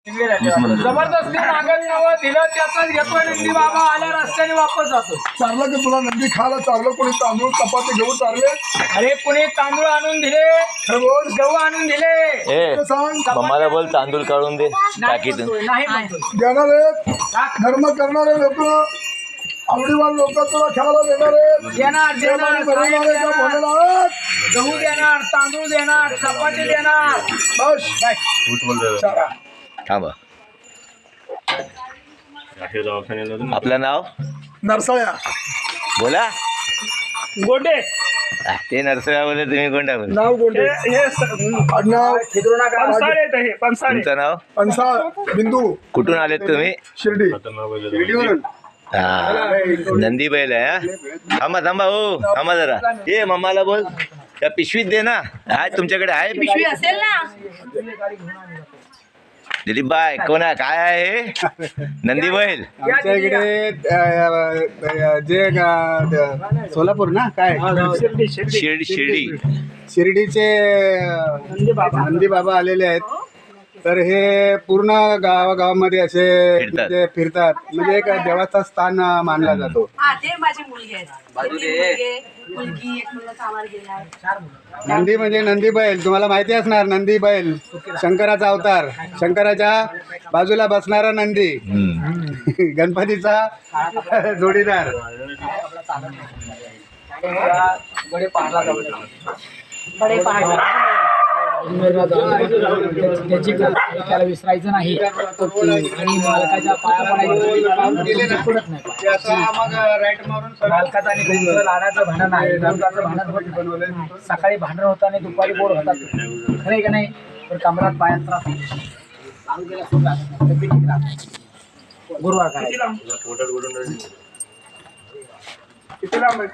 जबरदस्ती मागत नवं दिलं त्याचाच घेतोय नंदी बाबा आल्या रस्त्याने वापस जातो. चारलं की तुला नंदी खायला चारलं, कोणी तांदूळ चपाती घेऊन चालले? अरे कोणी तांदूळ आणून दिले, खरं बोल. गहू आणून दिले. ए ते सांग. मला बोल तांदूळ काढून दे नाही टाकीतून. म्हणतोय, नाही म्हणतोय. देणारे धर्म करणारे लोक, आवडीवान लोक तुला खायला देणारे, देणार देणार बनवणारे साहेब का देणार. बोलणार? गहू देणार, तांदूळ देणार, चपाती देणार. बस चारा. थांबा. आपलं नाव नरसाळ्या. बोला. गोडे ते नरसळा बोले, तुम्ही कोणता बोल? नाव कोणते? आडनाव खिदरू नका. पंसाळे आहेत हे, पंसाळे. तुमचं नाव? पंसाळ बिंदू, कुठून आलेत तुम्ही? शिर्डी. हा नंदी बैल आहे हा? थांबा थांबा हो, थांबा जरा. ये मम्माला बोल त्या पिशवीत दे ना. आहे तुमच्याकडे आहे पिशवी? असेल ना. दिलीप बाय कोण आहे? काय आहे हे? नंदी बैल. आमच्या इकडे जे सोलापूर ना काय शिर्डी. शिर्डीचे नंदी बाबा आलेले आहेत. तर हे पूर्ण गावागावामध्ये असे फिरतात. म्हणजे फिरतात, म्हणजे एक देवाचा स्थान मानला जातो. हा ते माझी मुलगी आहे. मुलगी एक मुलगा कामाला गेला. नंदी म्हणजे नंदी बैल तुम्हाला माहिती असणार. नंदी बैल शंकराचा अवतार, शंकराच्या बाजूला बसणारा नंदी, गणपतीचा जोडीदार. बडे पहाडला जाऊ. बडे पहाड त्याची त्याला विसरायचं नाही आणि मालकाच्या पाया पडायचं पडत नाही. मालकाचं आणि घरचं लाडाचं भांडण आहे, दुधाचं भांडण होत नाही. सकाळी भांडण होतं आणि दुपारी बोर होतात. खरं आहे का नाही? पण कमरात पायात त्रास होतो. चालू केला सोडा तब्येत ठीक राहते. गुरुवार करायचा. किती लांब आहे?